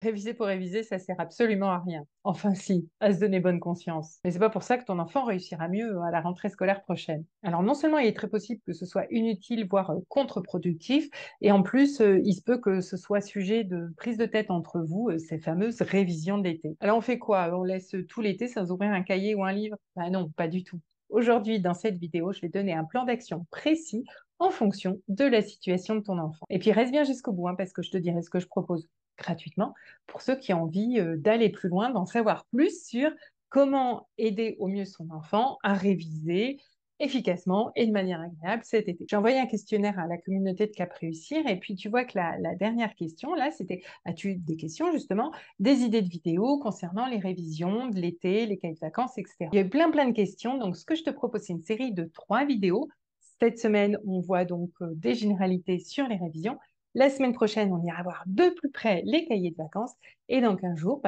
Réviser pour réviser, ça sert absolument à rien. Enfin si, à se donner bonne conscience. Mais c'est pas pour ça que ton enfant réussira mieux à la rentrée scolaire prochaine. Alors non seulement il est très possible que ce soit inutile, voire contre-productif, et en plus il se peut que ce soit sujet de prise de tête entre vous, ces fameuses révisions de l'été. Alors on fait quoi? On laisse tout l'été sans ouvrir un cahier ou un livre? Bah non, pas du tout. Aujourd'hui, dans cette vidéo, je vais donner un plan d'action précis en fonction de la situation de ton enfant. Et puis reste bien jusqu'au bout, hein, parce que je te dirai ce que je propose gratuitement pour ceux qui ont envie d'aller plus loin, d'en savoir plus sur comment aider au mieux son enfant à réviser efficacement et de manière agréable cet été. J'ai envoyé un questionnaire à la communauté de Cap Réussir et puis tu vois que la dernière question, là, c'était as-tu des questions justement, des idées de vidéos concernant les révisions de l'été, les cahiers de vacances, etc. Il y a eu plein de questions, donc ce que je te propose, c'est une série de 3 vidéos. Cette semaine, on voit donc des généralités sur les révisions. La semaine prochaine, on ira voir de plus près les cahiers de vacances. Et dans 15 jours,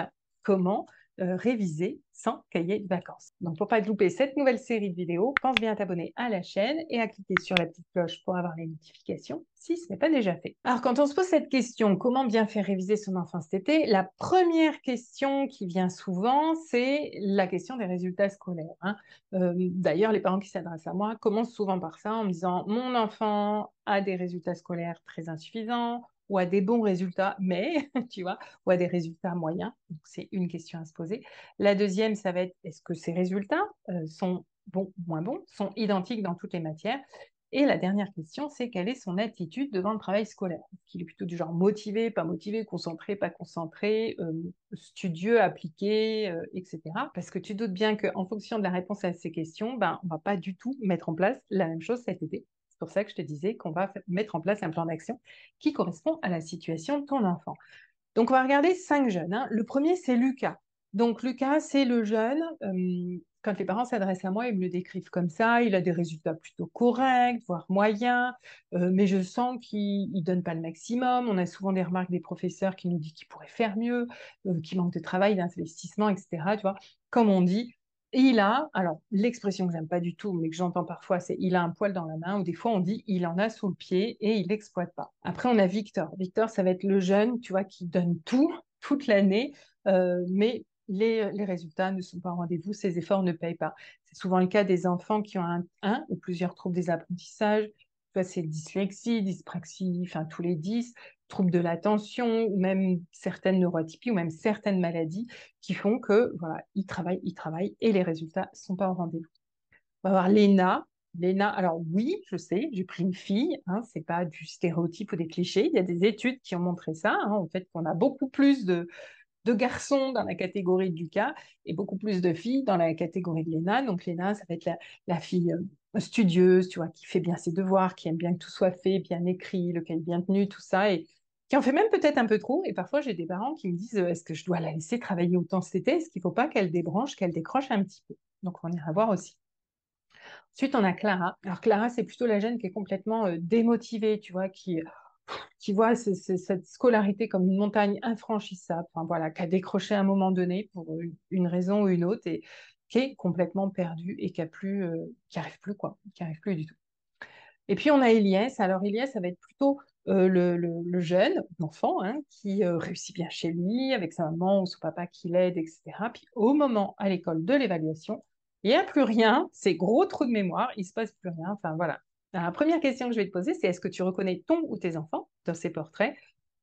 comment réviser sans cahier de vacances. Donc, pour ne pas te louper cette nouvelle série de vidéos, pense bien à t'abonner à la chaîne et à cliquer sur la petite cloche pour avoir les notifications si ce n'est pas déjà fait. Alors, quand on se pose cette question, comment bien faire réviser son enfant cet été, la première question qui vient souvent, c'est la question des résultats scolaires. D'ailleurs, les parents qui s'adressent à moi commencent souvent par ça en me disant mon enfant a des résultats scolaires très insuffisants ou a des bons résultats, mais, tu vois, ou a des résultats moyens. Donc, c'est une question à se poser. La deuxième, ça va être est-ce que ces résultats sont bons ou moins bons, sont identiques dans toutes les matières? Et la dernière question, c'est quelle est son attitude devant le travail scolaire? Est-ce qu'il est plutôt du genre motivé, pas motivé, concentré, pas concentré, studieux, appliqué, etc. Parce que tu doutes bien qu'en fonction de la réponse à ces questions, on ne va pas du tout mettre en place la même chose cet été. C'est pour ça que je te disais qu'on va mettre en place un plan d'action qui correspond à la situation de ton enfant. Donc, on va regarder 5 jeunes. Le premier, c'est Lucas. Donc, Lucas, c'est le jeune. Quand les parents s'adressent à moi, ils me le décrivent comme ça. Il a des résultats plutôt corrects, voire moyens, mais je sens qu'il ne donne pas le maximum. On a souvent des remarques des professeurs qui nous disent qu'il pourrait faire mieux, qu'il manque de travail, d'investissement, etc. Tu vois, comme on dit, alors l'expression que j'aime pas du tout, mais que j'entends parfois, c'est il a un poil dans la main, ou des fois on dit il en a sous le pied et il l'exploite pas. Après, on a Victor. Victor, ça va être le jeune, tu vois, qui donne tout, toute l'année, mais les résultats ne sont pas au rendez-vous, ses efforts ne payent pas. C'est souvent le cas des enfants qui ont un ou plusieurs troubles des apprentissages. Tu vois, c'est dyslexie, dyspraxie, enfin tous les 10, troubles de l'attention, ou même certaines neuroatypies, ou même certaines maladies qui font que, voilà, ils travaillent et les résultats ne sont pas au rendez-vous. On va voir Léna. Léna, alors oui, je sais, j'ai pris une fille, c'est pas du stéréotype ou des clichés. Il y a des études qui ont montré ça, en fait, qu'on a beaucoup plus de garçons dans la catégorie de Lucas et beaucoup plus de filles dans la catégorie de Léna. Donc Léna, ça va être la fille studieuse, tu vois, qui fait bien ses devoirs, qui aime bien que tout soit fait, bien écrit, le cahier bien tenu, tout ça, et qui en fait même peut-être un peu trop. Et parfois, j'ai des parents qui me disent, est-ce que je dois la laisser travailler autant cet été? Est-ce qu'il ne faut pas qu'elle débranche, qu'elle décroche un petit peu? Donc on ira voir aussi. Ensuite, on a Clara. Alors Clara, c'est plutôt la jeune qui est complètement démotivée, tu vois, qui voit cette scolarité comme une montagne infranchissable, enfin, voilà, qui a décroché à un moment donné pour une raison ou une autre et qui est complètement perdue et qui arrive plus, quoi, qui arrive plus du tout. Et puis on a Elias. Alors Elias, ça va être plutôt le jeune, l'enfant, qui réussit bien chez lui, avec sa maman ou son papa qui l'aide, etc. Puis au moment à l'école de l'évaluation, il n'y a plus rien, c'est gros trou de mémoire, il ne se passe plus rien. Enfin voilà. La première question que je vais te poser, c'est est-ce que tu reconnais ton ou tes enfants dans ces portraits?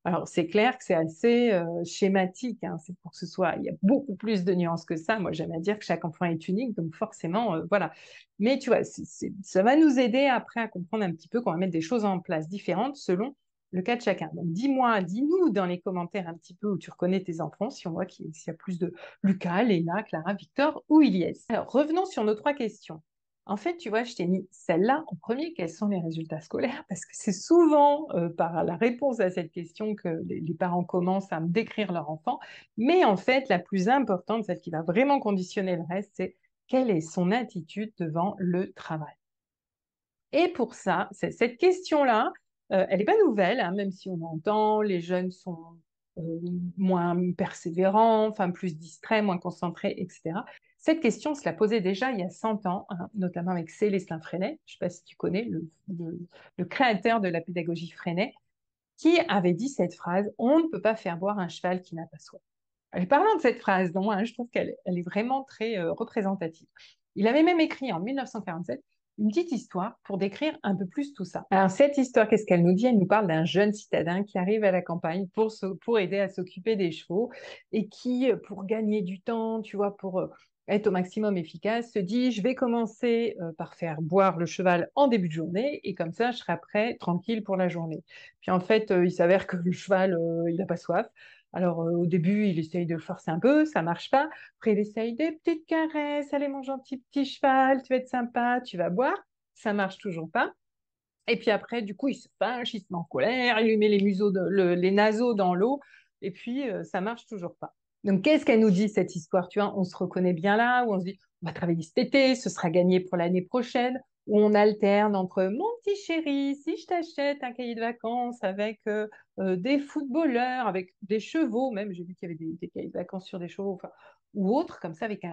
Alors, c'est clair que c'est assez schématique, c'est pour que ce soit, il y a beaucoup plus de nuances que ça. Moi, j'aime à dire que chaque enfant est unique, donc forcément, voilà. Mais tu vois, ça va nous aider après à comprendre un petit peu qu'on va mettre des choses en place différentes selon le cas de chacun. Donc, dis-nous dans les commentaires un petit peu où tu reconnais tes enfants, si on voit s'il y a plus de Lucas, Léna, Clara, Victor ou Ilyes. Alors, revenons sur nos 3 questions. En fait, tu vois, je t'ai mis celle-là en premier, quels sont les résultats scolaires? Parce que c'est souvent par la réponse à cette question que les parents commencent à me décrire leur enfant. Mais en fait, la plus importante, celle qui va vraiment conditionner le reste, c'est quelle est son attitude devant le travail? Et pour ça, cette question-là, elle n'est pas nouvelle, même si on entend, les jeunes sont moins persévérants, enfin plus distraits, moins concentrés, etc. Cette question se la posait déjà il y a 100 ans, notamment avec Célestin Freinet, je ne sais pas si tu connais, le créateur de la pédagogie Freinet. qui avait dit cette phrase: «On ne peut pas faire boire un cheval qui n'a pas soif». Et parlant de cette phrase, donc, je trouve qu'elle est vraiment très représentative. Il avait même écrit en 1947 une petite histoire pour décrire un peu plus tout ça. Alors, cette histoire, qu'est-ce qu'elle nous dit? Elle nous parle d'un jeune citadin qui arrive à la campagne pour aider à s'occuper des chevaux et qui, pour gagner du temps, tu vois, pour être au maximum efficace, se dit: je vais commencer par faire boire le cheval en début de journée et comme ça, je serai après tranquille pour la journée. Puis en fait, il s'avère que le cheval, il n'a pas soif. Alors, au début, il essaye de le forcer un peu, ça marche pas. Après, il essaye des petites caresses. Allez, mon gentil petit cheval, tu vas être sympa, tu vas boire. Ça marche toujours pas. Et puis après, du coup, il se fâche, il se met en colère, il lui met les naseaux dans l'eau. Et puis, ça marche toujours pas. Donc, qu'est-ce qu'elle nous dit, cette histoire? Tu vois, on se reconnaît bien là, où on se dit, on va travailler cet été, ce sera gagné pour l'année prochaine, où on alterne entre mon petit chéri, si je t'achète un cahier de vacances avec des footballeurs, avec des chevaux, même, j'ai vu qu'il y avait des cahiers de vacances sur des chevaux, enfin, ou autre, comme ça, avec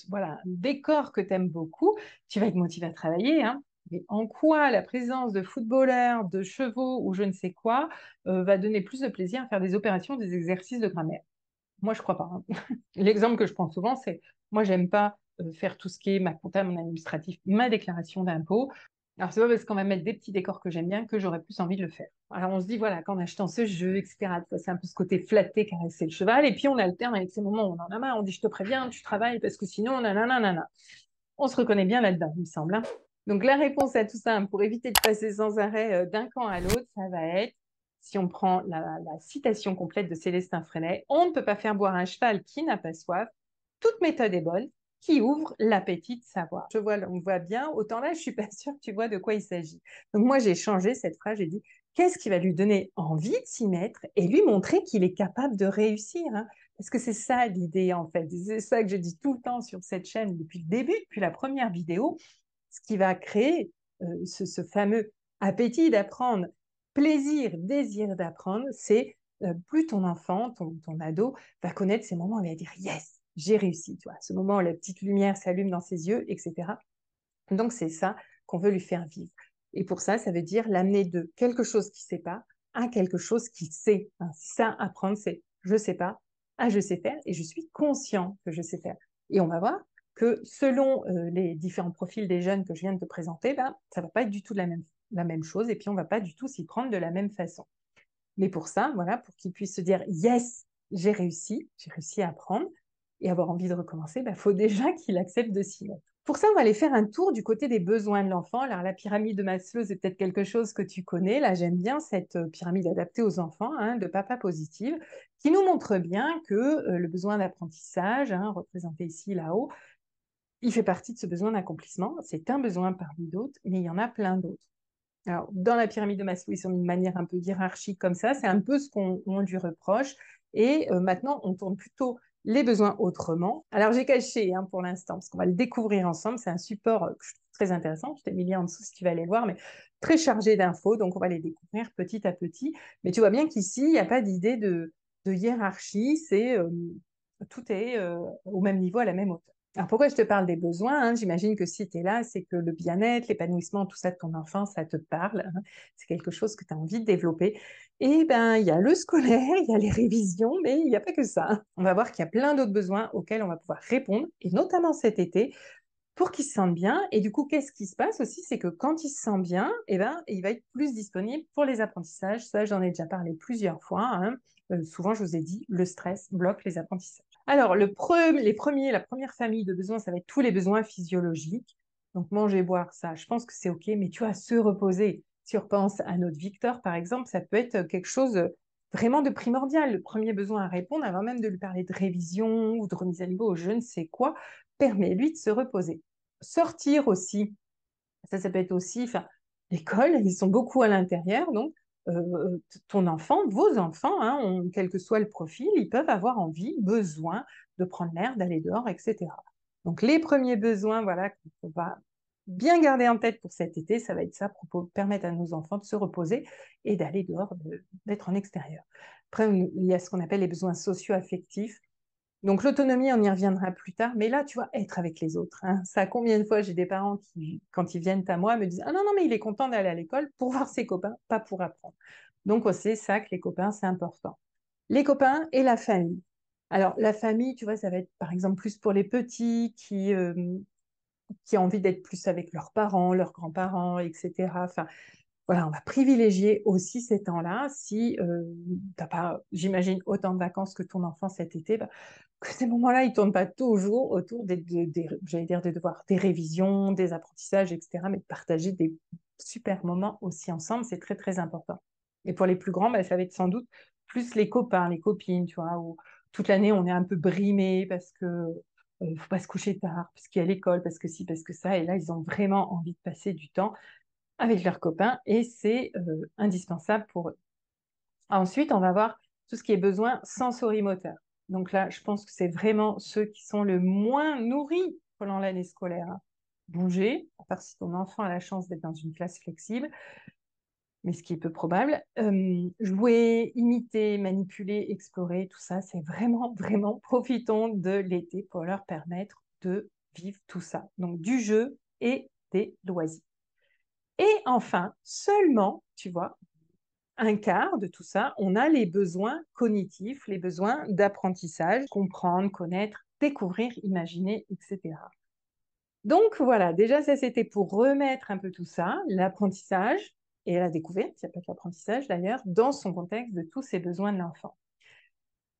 voilà, un décor que tu aimes beaucoup, tu vas être motivé à travailler, hein. Mais en quoi la présence de footballeurs, de chevaux ou je ne sais quoi va donner plus de plaisir à faire des opérations, des exercices de grammaire? Moi, je crois pas, hein. L'exemple que je prends souvent, c'est moi, j'aime pas faire tout ce qui est ma compta, mon administratif, ma déclaration d'impôt. Alors, c'est pas parce qu'on va mettre des petits décors que j'aime bien que j'aurais plus envie de le faire. Alors, on se dit, voilà, qu'en achetant ce jeu, etc., c'est un peu ce côté flatté, caresser le cheval, et puis on alterne avec ces moments où on en a marre, on dit, je te préviens, tu travailles parce que sinon, nanana. On se reconnaît bien là-dedans, il me semble, hein. Donc, la réponse à tout ça, hein, pour éviter de passer sans arrêt d'un camp à l'autre, ça va être, si on prend la citation complète de Célestin Freinet, on ne peut pas faire boire un cheval qui n'a pas soif. Toute méthode est bonne, qui ouvre l'appétit de savoir. On voit bien, autant là, je suis pas sûre que tu vois de quoi il s'agit. Donc, moi, j'ai changé cette phrase, j'ai dit, qu'est-ce qui va lui donner envie de s'y mettre et lui montrer qu'il est capable de réussir, hein. Parce que c'est ça l'idée, en fait. C'est ça que je dis tout le temps sur cette chaîne depuis le début, depuis la première vidéo. Ce qui va créer ce fameux appétit d'apprendre, plaisir, désir d'apprendre, c'est plus ton enfant, ton ado, va connaître ces moments où il va dire yes, j'ai réussi, tu vois, ce moment où la petite lumière s'allume dans ses yeux, etc. Donc, c'est ça qu'on veut lui faire vivre. Et pour ça, ça veut dire l'amener de quelque chose qu'il ne sait pas à quelque chose qu'il sait, hein. Ça, apprendre, c'est je ne sais pas à je sais faire et je suis conscient que je sais faire. Et on va voir que selon les différents profils des jeunes que je viens de te présenter, ben, ça ne va pas être du tout la même chose et puis on ne va pas du tout s'y prendre de la même façon. Mais pour ça, voilà, pour qu'ils puissent se dire yes, j'ai réussi à apprendre et avoir envie de recommencer, il faut déjà qu'il accepte de s'y mettre. Pour ça, on va aller faire un tour du côté des besoins de l'enfant. Alors, la pyramide de Maslow, c'est peut-être quelque chose que tu connais. Là, j'aime bien cette pyramide adaptée aux enfants, hein, de Papa Positive, qui nous montre bien que le besoin d'apprentissage, hein, représenté ici, là-haut, il fait partie de ce besoin d'accomplissement. C'est un besoin parmi d'autres, mais il y en a plein d'autres. Alors, dans la pyramide de Maslow, ils sont d'une manière un peu hiérarchique comme ça. C'est un peu ce qu'on lui reproche. Et maintenant, on tourne plutôt les besoins autrement. Alors, j'ai caché pour l'instant, parce qu'on va le découvrir ensemble. C'est un support que je trouve très intéressant. Je t'ai mis le lien en dessous si tu vas aller le voir, mais très chargé d'infos. Donc, on va les découvrir petit à petit. Mais tu vois bien qu'ici, il n'y a pas d'idée de hiérarchie. Tout est au même niveau, à la même hauteur. Alors pourquoi je te parle des besoins, hein? J'imagine que si tu es là, c'est que le bien-être, l'épanouissement, tout ça de ton enfant, ça te parle, hein. C'est quelque chose que tu as envie de développer. Et ben, il y a le scolaire, il y a les révisions, mais il n'y a pas que ça, hein. On va voir qu'il y a plein d'autres besoins auxquels on va pouvoir répondre, et notamment cet été, pour qu'il se sente bien. Et du coup, qu'est-ce qui se passe aussi? C'est que quand il se sent bien, eh ben, il va être plus disponible pour les apprentissages. Ça, j'en ai déjà parlé plusieurs fois, hein. Souvent, je vous ai dit, le stress bloque les apprentissages. Alors, la première famille de besoins, ça va être tous les besoins physiologiques. Donc, manger, boire, ça, je pense que c'est OK, mais tu vas se reposer. Si on repense à notre Victor, par exemple, ça peut être quelque chose vraiment de primordial. Le premier besoin à répondre, avant même de lui parler de révision ou de remise à niveau ou je ne sais quoi, permet-lui de se reposer. Sortir aussi, ça peut être aussi, enfin, l'école, ils sont beaucoup à l'intérieur, donc ton enfant, vos enfants, hein, quel que soit le profil, ils peuvent avoir envie, besoin de prendre l'air, d'aller dehors, etc. Donc les premiers besoins, voilà, qu'on va bien garder en tête pour cet été, ça va être ça, pour permettre à nos enfants de se reposer et d'aller dehors, d'être en extérieur. Après, il y a ce qu'on appelle les besoins socio-affectifs. Donc l'autonomie, on y reviendra plus tard, mais là, tu vois, être avec les autres, hein. Ça, combien de fois j'ai des parents qui, quand ils viennent à moi, me disent: ah non, non, mais il est content d'aller à l'école pour voir ses copains, pas pour apprendre. Donc, c'est ça que les copains, c'est important. Les copains et la famille. Alors, la famille, tu vois, ça va être par exemple plus pour les petits qui ont envie d'être plus avec leurs parents, leurs grands-parents, etc. Enfin, voilà, on va privilégier aussi ces temps-là. Si tu n'as pas, j'imagine, autant de vacances que ton enfant cet été, bah, que ces moments-là, ils ne tournent pas toujours autour j'allais dire des devoirs, des révisions, des apprentissages, etc., mais de partager des super moments aussi ensemble, c'est très, très important. Et pour les plus grands, bah, ça va être sans doute plus les copains, les copines, tu vois, où toute l'année, on est un peu brimé parce que faut pas se coucher tard, parce qu'il y a l'école, parce que ci, parce que ça, et là, ils ont vraiment envie de passer du temps avec leurs copains et c'est indispensable pour eux. Ensuite, on va voir tout ce qui est besoin sensorimoteur. Donc là, je pense que c'est vraiment ceux qui sont le moins nourris pendant l'année scolaire, hein. Bouger, à part si ton enfant a la chance d'être dans une classe flexible, mais ce qui est peu probable. Jouer, imiter, manipuler, explorer, tout ça, c'est vraiment, vraiment, profitons de l'été pour leur permettre de vivre tout ça. Donc du jeu et des loisirs. Et enfin, seulement, tu vois, un quart de tout ça, on a les besoins cognitifs, les besoins d'apprentissage, comprendre, connaître, découvrir, imaginer, etc. Donc voilà, déjà ça c'était pour remettre un peu tout ça, l'apprentissage et la découverte, il n'y a pas que l'apprentissage d'ailleurs, dans son contexte de tous ces besoins de l'enfant.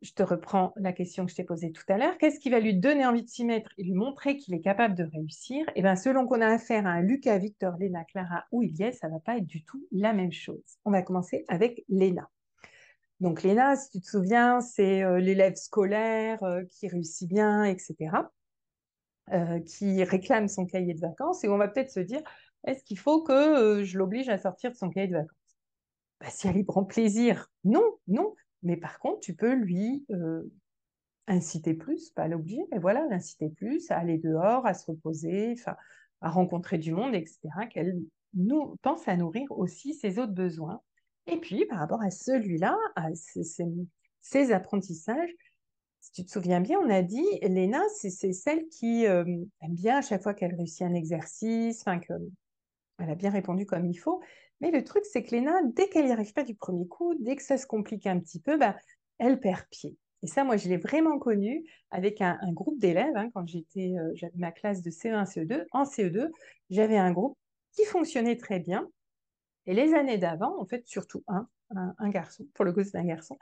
Je te reprends la question que je t'ai posée tout à l'heure. Qu'est-ce qui va lui donner envie de s'y mettre et lui montrer qu'il est capable de réussir? Eh bien, selon qu'on a affaire à un Lucas, Victor, Léna, Clara ou Iliès, ça ne va pas être du tout la même chose. On va commencer avec Léna. Donc, Léna, si tu te souviens, c'est l'élève scolaire qui réussit bien, etc., qui réclame son cahier de vacances. Et on va peut-être se dire, est-ce qu'il faut que je l'oblige à sortir de son cahier de vacances? Bah, si elle y prend plaisir, non, non. Mais par contre, tu peux lui inciter plus, pas l'obliger, mais voilà, l'inciter plus à aller dehors, à se reposer, enfin, à rencontrer du monde, etc., qu'elle nous pense à nourrir aussi ses autres besoins. Et puis, par rapport à celui-là, à ces apprentissages, si tu te souviens bien, on a dit, Léna, c'est celle qui aime bien à chaque fois qu'elle réussit un exercice, enfin, qu'elle a bien répondu comme il faut. Mais le truc, c'est que Léna, dès qu'elle n'y arrive pas du premier coup, dès que ça se complique un petit peu, bah, elle perd pied. Et ça, moi, je l'ai vraiment connu avec un groupe d'élèves, hein, quand j'avais ma classe de CE1, CE2. En CE2, j'avais un groupe qui fonctionnait très bien. Et les années d'avant, en fait, surtout un garçon, pour le coup, c'est un garçon,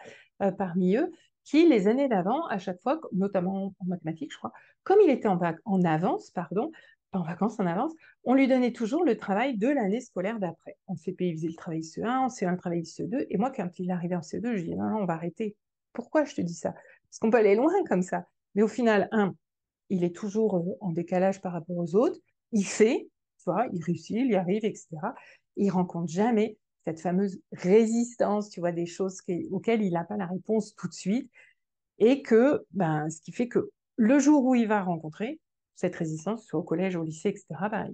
parmi eux, qui, les années d'avant, à chaque fois, notamment en mathématiques, je crois, comme il était en avance, pardon, pas en vacances, en avance, on lui donnait toujours le travail de l'année scolaire d'après. En CP, il faisait le travail CE1, en CE1, le travail CE2, et moi, quand il arrivait en CE2, je dis non, non, on va arrêter. Pourquoi je te dis ça? Parce qu'on peut aller loin comme ça. Mais au final, il est toujours en décalage par rapport aux autres, il fait, tu vois, il réussit, il y arrive, etc. Il rencontre jamais cette fameuse résistance, tu vois, des choses auxquelles il n'a pas la réponse tout de suite, et que, ben, ce qui fait que le jour où il va rencontrer cette résistance, soit au collège, au lycée, etc., ben,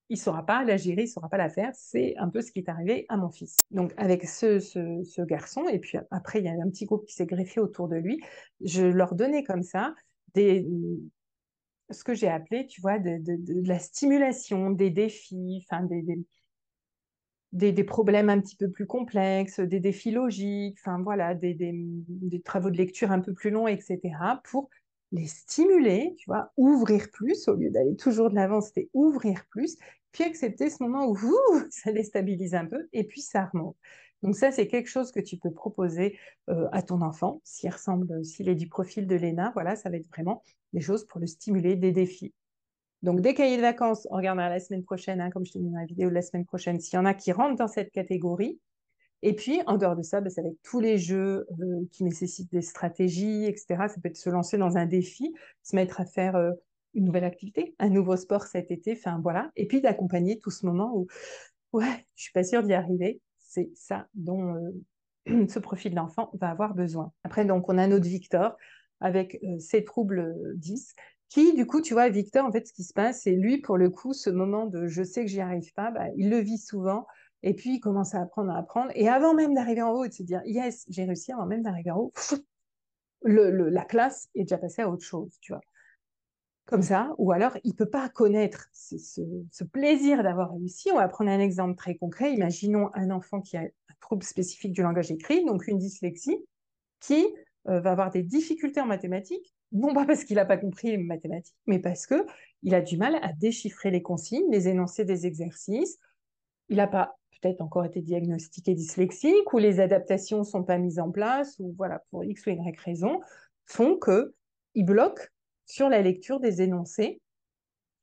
il ne saura pas la gérer, il ne saura pas la faire. C'est un peu ce qui est arrivé à mon fils. Donc, avec ce garçon, et puis après, il y a un petit groupe qui s'est greffé autour de lui, je leur donnais comme ça ce que j'ai appelé, tu vois, de la stimulation, des défis, enfin, des problèmes un petit peu plus complexes, des défis logiques, enfin voilà, des travaux de lecture un peu plus longs, etc., pour les stimuler, tu vois, ouvrir plus, au lieu d'aller toujours de l'avant, c'était ouvrir plus, puis accepter ce moment où ça déstabilise un peu, et puis ça remonte. Donc ça, c'est quelque chose que tu peux proposer à ton enfant, s'il est du profil de Léna, voilà, ça va être vraiment des choses pour le stimuler, des défis. Donc, des cahiers de vacances, on regardera la semaine prochaine, hein, comme je t'ai mis dans la vidéo de la semaine prochaine, s'il y en a qui rentrent dans cette catégorie. Et puis, en dehors de ça, ben, ça va être tous les jeux qui nécessitent des stratégies, etc. Ça peut être se lancer dans un défi, se mettre à faire une nouvelle activité, un nouveau sport cet été, enfin voilà. Et puis d'accompagner tout ce moment où, ouais, je suis pas sûre d'y arriver. C'est ça dont ce profil d'enfant va avoir besoin. Après, donc, on a notre Victor avec ses troubles 10, qui, du coup, tu vois, Victor, en fait, ce qui se passe, c'est lui, pour le coup, ce moment de je sais que j'y arrive pas, bah, il le vit souvent, et puis il commence à apprendre, et avant même d'arriver en haut et de se dire yes, j'ai réussi, avant même d'arriver en haut, la classe est déjà passée à autre chose, tu vois. Comme ça, ou alors il ne peut pas connaître ce plaisir d'avoir réussi. On va prendre un exemple très concret. Imaginons un enfant qui a un trouble spécifique du langage écrit, donc une dyslexie, qui va avoir des difficultés en mathématiques, non pas parce qu'il n'a pas compris les mathématiques, mais parce qu'il a du mal à déchiffrer les consignes, les énoncés des exercices. Il n'a pas peut-être encore été diagnostiqué dyslexique, ou les adaptations ne sont pas mises en place, ou voilà, pour X ou Y raison, font qu'il bloque sur la lecture des énoncés,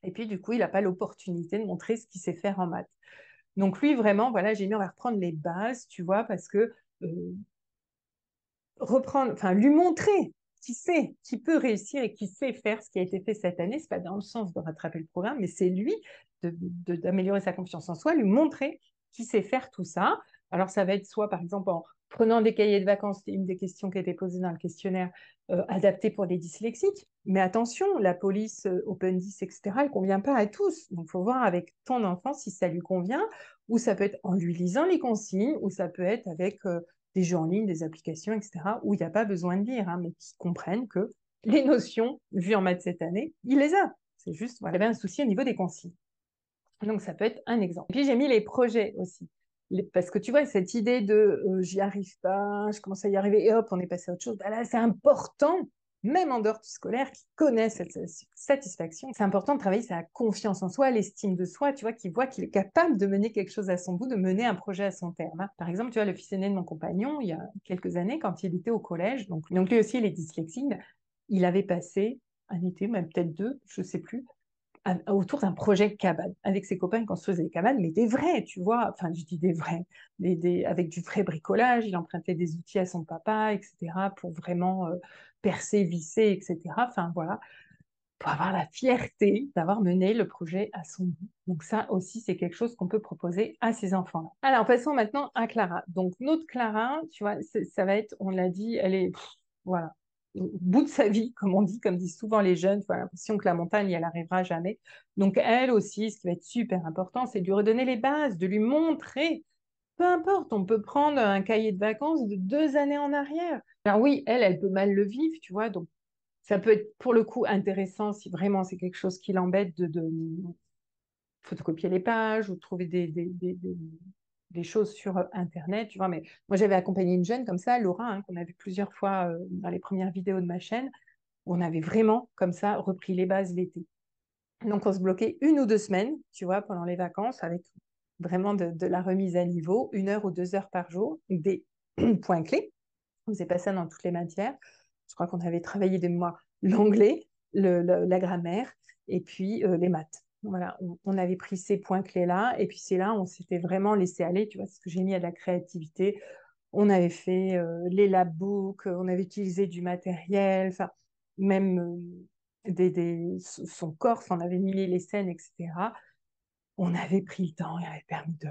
et puis du coup, il n'a pas l'opportunité de montrer ce qu'il sait faire en maths. Donc lui, vraiment, voilà, j'ai mis, on va reprendre les bases, tu vois, parce que reprendre, enfin, lui montrer qui sait, qui peut réussir et qui sait faire ce qui a été fait cette année, c'est pas dans le sens de rattraper le programme, mais c'est lui d'améliorer sa confiance en soi, lui montrer qui sait faire tout ça. Alors, ça va être soit, par exemple, en prenant des cahiers de vacances, c'était une des questions qui a été posée dans le questionnaire, adapté pour les dyslexiques. Mais attention, la police Open 10, etc., elle ne convient pas à tous. Donc, il faut voir avec ton enfant si ça lui convient, ou ça peut être en lui lisant les consignes, ou ça peut être avec des jeux en ligne, des applications, etc., où il n'y a pas besoin de lire, hein, mais qui comprennent que les notions vues en maths cette année, il les a. C'est juste, voilà, il y avait un souci au niveau des consignes. Donc, ça peut être un exemple. Et puis, j'ai mis les projets aussi. Parce que tu vois, cette idée de j'y arrive pas, je commence à y arriver, et hop, on est passé à autre chose. Bah là, c'est important, même en dehors du scolaire, qui connaît cette satisfaction. C'est important de travailler sa confiance en soi, l'estime de soi, tu vois, qu'il voit qu'il est capable de mener quelque chose à son bout, de mener un projet à son terme, hein. Par exemple, tu vois, le fils aîné de mon compagnon, il y a quelques années, quand il était au collège, donc lui aussi, il est dyslexique, il avait passé un été, même peut-être deux, je sais plus, autour d'un projet cabane. Avec ses copains, ils construisaient des cabanes, mais des vrais, tu vois. Enfin, je dis des vrais, avec du vrai bricolage. Il empruntait des outils à son papa, etc., pour vraiment percer, visser, etc. Enfin, voilà, pour avoir la fierté d'avoir mené le projet à son bout. Donc ça aussi, c'est quelque chose qu'on peut proposer à ces enfants-là. Alors, passons maintenant à Clara. Donc, notre Clara, tu vois, ça va être, on l'a dit, elle est, voilà, au bout de sa vie, comme on dit, comme disent souvent les jeunes, tu as l'impression que la montagne, elle arrivera jamais. Donc, elle aussi, ce qui va être super important, c'est de lui redonner les bases, de lui montrer. Peu importe, on peut prendre un cahier de vacances de 2 années en arrière. Alors oui, elle peut mal le vivre, tu vois, donc ça peut être pour le coup intéressant si vraiment c'est quelque chose qui l'embête de photocopier les pages ou de trouver des choses sur Internet, tu vois. Mais moi, j'avais accompagné une jeune comme ça, Laura, hein, qu'on a vu plusieurs fois dans les premières vidéos de ma chaîne, où on avait vraiment comme ça repris les bases l'été. Donc, on se bloquait 1 ou 2 semaines, tu vois, pendant les vacances, avec vraiment de la remise à niveau, 1 heure ou 2 heures par jour, des points clés. On faisait pas ça dans toutes les matières. Je crois qu'on avait travaillé de mémoire l'anglais, la grammaire et puis les maths. Voilà, on avait pris ces points clés-là et puis c'est là on s'était vraiment laissé aller. Tu vois, c'est ce que j'ai mis à de la créativité. On avait fait les labbooks, on avait utilisé du matériel, enfin, même son corps, on avait mis les scènes, etc. On avait pris le temps et avait permis de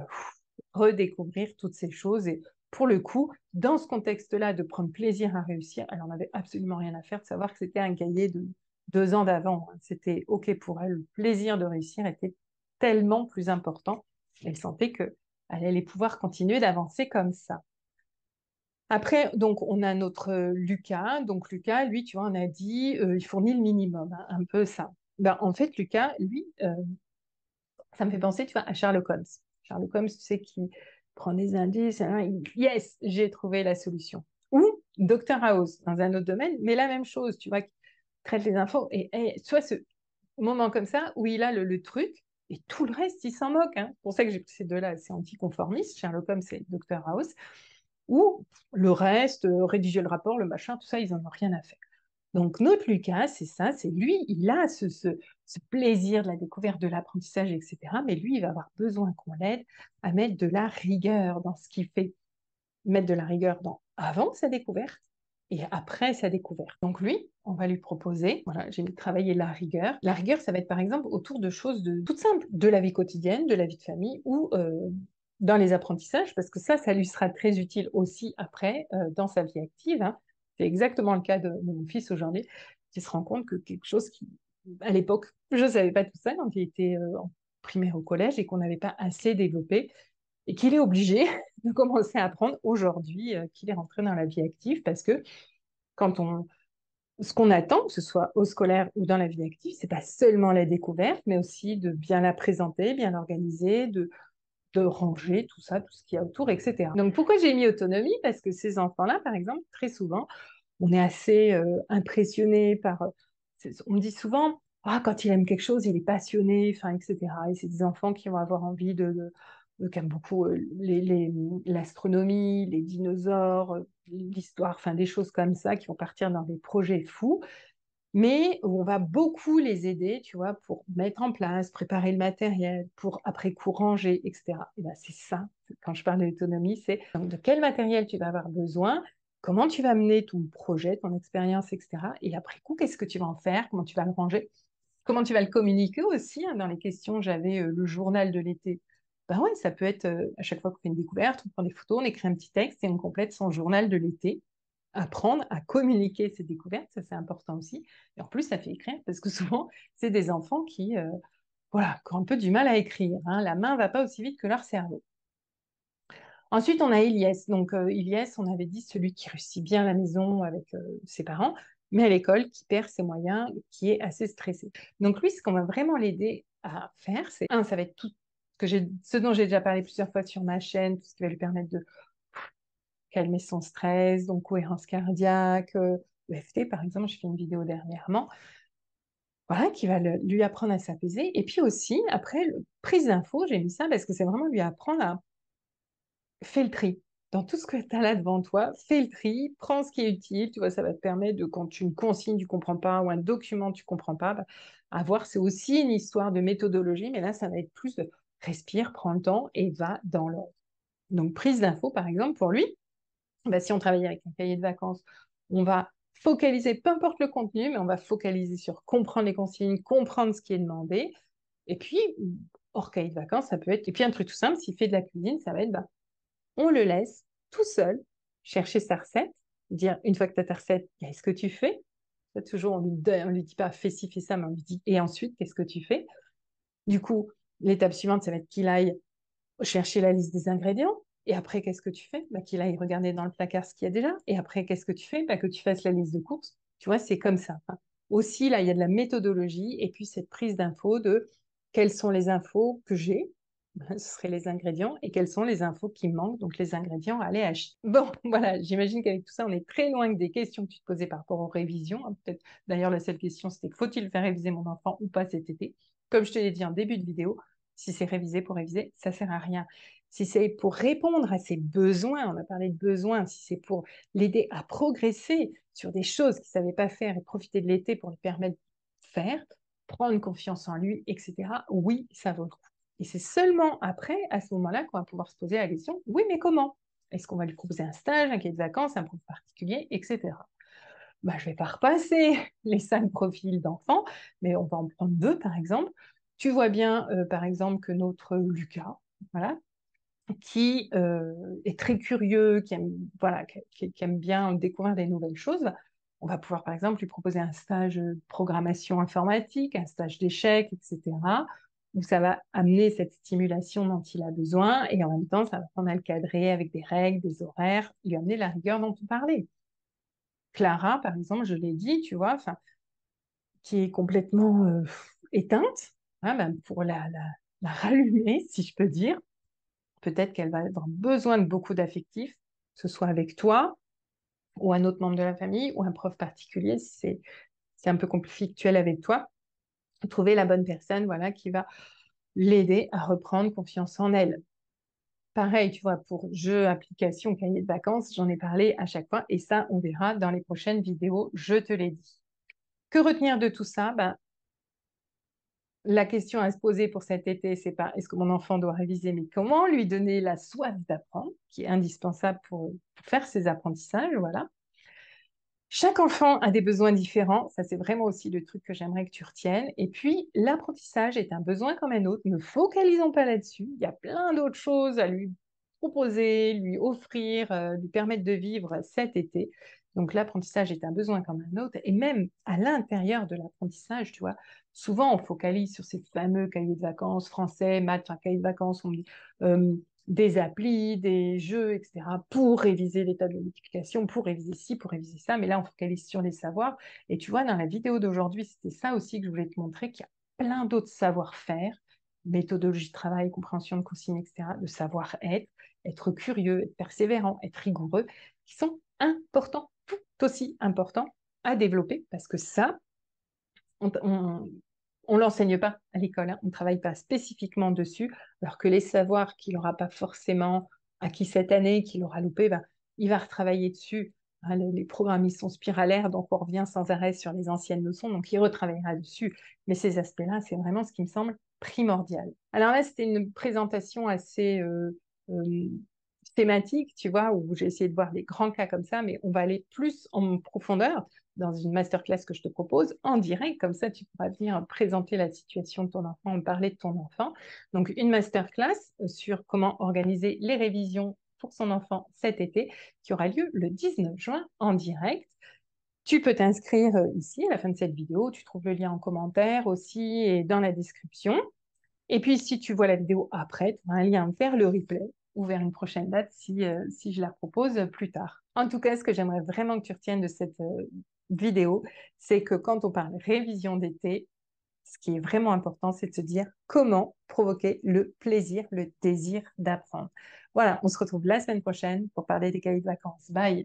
redécouvrir toutes ces choses. Et pour le coup, dans ce contexte-là, de prendre plaisir à réussir, elle n'en avait absolument rien à faire de savoir que c'était un cahier de 2 ans d'avant. C'était OK pour elle. Le plaisir de réussir était tellement plus important. Elle sentait qu'elle allait pouvoir continuer d'avancer comme ça. Après, donc, on a notre Lucas. Donc, Lucas, lui, tu vois, on a dit, il fournit le minimum, hein, un peu ça. Ben, en fait, Lucas, lui, ça me fait penser, tu vois, à Sherlock Holmes. Sherlock Holmes, tu sais, qui prend des indices. Hein, yes, j'ai trouvé la solution. Ou Dr House, dans un autre domaine, mais la même chose, tu vois, qui traite les infos. Et tu vois, ce moment comme ça, où il a le truc, et tout le reste, il s'en moque. Hein. C'est pour ça que j'ai pris ces deux-là assez anticonformistes, Sherlock Holmes et Dr House, où le reste, rédiger le rapport, le machin, tout ça, ils n'en ont rien à faire. Donc, notre Lucas, c'est ça, c'est lui, il a ce plaisir de la découverte, de l'apprentissage, etc. Mais lui, il va avoir besoin qu'on l'aide à mettre de la rigueur dans ce qu'il fait. Mettre de la rigueur dans avant sa découverte et après sa découverte. Donc lui, on va lui proposer, voilà, j'ai travaillé la rigueur. La rigueur, ça va être par exemple autour de choses toutes simples, de la vie quotidienne, de la vie de famille ou dans les apprentissages, parce que ça lui sera très utile aussi après dans sa vie active, hein. C'est exactement le cas de mon fils aujourd'hui, qui se rend compte que quelque chose qui, à l'époque, je ne savais pas tout ça quand il était en primaire au collège et qu'on n'avait pas assez développé, et qu'il est obligé de commencer à apprendre aujourd'hui qu'il est rentré dans la vie active parce que quand ce qu'on attend, que ce soit au scolaire ou dans la vie active, c'est pas seulement la découverte, mais aussi de bien la présenter, bien l'organiser, de de ranger tout ça, tout ce qu'il y a autour, etc. Donc pourquoi j'ai mis autonomie? Parce que ces enfants-là, par exemple, très souvent, on est assez impressionné par... on me dit souvent, ah, quand il aime quelque chose, il est passionné, enfin, etc. Et c'est des enfants qui vont avoir envie qui aiment beaucoup l'astronomie, les dinosaures, l'histoire, enfin des choses comme ça, qui vont partir dans des projets fous, mais où on va beaucoup les aider, tu vois, pour mettre en place, préparer le matériel, pour après coup ranger, etc. Et ben, c'est ça, quand je parle d'autonomie, c'est donc, de quel matériel tu vas avoir besoin, comment tu vas mener ton projet, ton expérience, etc. Et après coup, qu'est-ce que tu vas en faire, comment tu vas le ranger, comment tu vas le communiquer aussi, hein. Dans les questions, j'avais le journal de l'été. Ben ouais, ça peut être à chaque fois qu'on fait une découverte, on prend des photos, on écrit un petit texte et on complète son journal de l'été. Apprendre à communiquer ses découvertes, ça c'est important aussi. Et en plus, ça fait écrire parce que souvent, c'est des enfants voilà, qui ont un peu du mal à écrire, hein. La main ne va pas aussi vite que leur cerveau. Ensuite, on a Ilyes. Donc, Ilyes, on avait dit celui qui réussit bien à la maison avec ses parents, mais à l'école, qui perd ses moyens, qui est assez stressé. Donc, lui, ce qu'on va vraiment l'aider à faire, c'est, un, ça va être tout ce dont j'ai déjà parlé plusieurs fois sur ma chaîne, tout ce qui va lui permettre de calmer son stress, donc cohérence cardiaque, EFT, par exemple, je fais une vidéo dernièrement, voilà, qui va lui apprendre à s'apaiser. Et puis aussi, après, prise d'infos, j'ai mis ça parce que c'est vraiment lui apprendre à fais le tri. Dans tout ce que tu as là devant toi, fais le tri, prends ce qui est utile. Tu vois, ça va te permettre de, quand tu une consigne, tu ne comprends pas, ou un document, tu ne comprends pas, bah, avoir, c'est aussi une histoire de méthodologie, mais là, ça va être plus de respire, prends le temps et va dans l'ordre. Donc, prise d'infos, par exemple, pour lui, bah, si on travaille avec un cahier de vacances, on va focaliser, peu importe le contenu, mais on va focaliser sur comprendre les consignes, comprendre ce qui est demandé. Et puis, hors cahier de vacances, ça peut être... Et puis, un truc tout simple, s'il fait de la cuisine, ça va être, bah, on le laisse tout seul chercher sa recette, dire, une fois que tu as ta recette, qu'est-ce que tu fais? Toujours, on lui dit pas, fais ci, fais ça, mais on lui dit, et ensuite, qu'est-ce que tu fais? Du coup, l'étape suivante, ça va être qu'il aille chercher la liste des ingrédients. Et après, qu'est-ce que tu fais? Bah, qu'il aille regarder dans le placard ce qu'il y a déjà. Et après, qu'est-ce que tu fais? Bah, que tu fasses la liste de courses. Tu vois, c'est comme ça. Enfin, aussi, là, il y a de la méthodologie et puis cette prise d'infos de quelles sont les infos que j'ai. Ce seraient les ingrédients et quelles sont les infos qui me manquent, donc les ingrédients à aller acheter. Bon, voilà, j'imagine qu'avec tout ça, on est très loin que des questions que tu te posais par rapport aux révisions, hein. Peut-être, d'ailleurs, la seule question, c'était faut-il faire réviser mon enfant ou pas cet été? Comme je te l'ai dit en début de vidéo, si c'est réviser pour réviser, ça sert à rien. Si c'est pour répondre à ses besoins, on a parlé de besoins, si c'est pour l'aider à progresser sur des choses qu'il ne savait pas faire et profiter de l'été pour lui permettre de faire, prendre confiance en lui, etc., oui, ça vaut le coup. Et c'est seulement après, à ce moment-là, qu'on va pouvoir se poser la question, oui, mais comment? Est-ce qu'on va lui proposer un stage, un cahier de vacances, un prof particulier, etc. Bah, je ne vais pas repasser les 5 profils d'enfants, mais on va en prendre 2, par exemple. Tu vois bien, par exemple, que notre Lucas, voilà, qui est très curieux, qui aime, voilà, qui aime bien découvrir des nouvelles choses, on va pouvoir, par exemple, lui proposer un stage de programmation informatique, un stage d'échecs, etc., où ça va amener cette stimulation dont il a besoin, et en même temps, ça va prendre à le cadrer avec des règles, des horaires, lui amener la rigueur dont on parlait. Clara, par exemple, je l'ai dit, tu vois, qui est complètement éteinte, hein, ben, pour la rallumer, si je peux dire. Peut-être qu'elle va avoir besoin de beaucoup d'affectifs, que ce soit avec toi ou un autre membre de la famille ou un prof particulier, si c'est un peu conflictuel avec toi. Trouver la bonne personne, voilà, qui va l'aider à reprendre confiance en elle. Pareil, tu vois, pour jeux, applications, cahier de vacances, j'en ai parlé à chaque fois et ça, on verra dans les prochaines vidéos, je te l'ai dit. Que retenir de tout ça? Ben, la question à se poser pour cet été, c'est pas est-ce que mon enfant doit réviser, mais comment lui donner la soif d'apprendre, qui est indispensable pour faire ses apprentissages, voilà. Chaque enfant a des besoins différents, ça c'est vraiment aussi le truc que j'aimerais que tu retiennes. Et puis, l'apprentissage est un besoin comme un autre, ne focalisons pas là-dessus, il y a plein d'autres choses à lui proposer, lui offrir, lui permettre de vivre cet été. Donc l'apprentissage est un besoin comme un autre, et même à l'intérieur de l'apprentissage, tu vois, souvent on focalise sur ces fameux cahiers de vacances, français, maths, enfin cahiers de vacances, on dit des applis, des jeux, etc., pour réviser les tables de multiplication, pour réviser ci, pour réviser ça. Mais là, on focalise sur les savoirs. Et tu vois, dans la vidéo d'aujourd'hui, c'était ça aussi que je voulais te montrer, qu'il y a plein d'autres savoir-faire, méthodologie de travail, compréhension de consignes, etc., de savoir-être, être curieux, être persévérant, être rigoureux, qui sont importants, tout aussi importants à développer, parce que ça, on ne l'enseigne pas à l'école, hein. On ne travaille pas spécifiquement dessus, alors que les savoirs qu'il n'aura pas forcément acquis cette année, qu'il aura loupé, ben, il va retravailler dessus. Hein, les programmes, ils sont spiralaires, donc on revient sans arrêt sur les anciennes leçons, donc il retravaillera dessus. Mais ces aspects-là, c'est vraiment ce qui me semble primordial. Alors là, c'était une présentation assez euh, thématique, tu vois, où j'ai essayé de voir des grands cas comme ça, mais on va aller plus en profondeur dans une masterclass que je te propose en direct. Comme ça, tu pourras venir présenter la situation de ton enfant, en parler de ton enfant. Donc, une masterclass sur comment organiser les révisions pour son enfant cet été, qui aura lieu le 19 juin en direct. Tu peux t'inscrire ici à la fin de cette vidéo. Tu trouves le lien en commentaire aussi et dans la description. Et puis, si tu vois la vidéo après, tu auras un lien vers le replay ou vers une prochaine date si je la propose plus tard. En tout cas, ce que j'aimerais vraiment que tu retiennes de cette vidéo, c'est que quand on parle révision d'été, ce qui est vraiment important, c'est de se dire comment provoquer le plaisir, le désir d'apprendre. Voilà, on se retrouve la semaine prochaine pour parler des cahiers de vacances. Bye!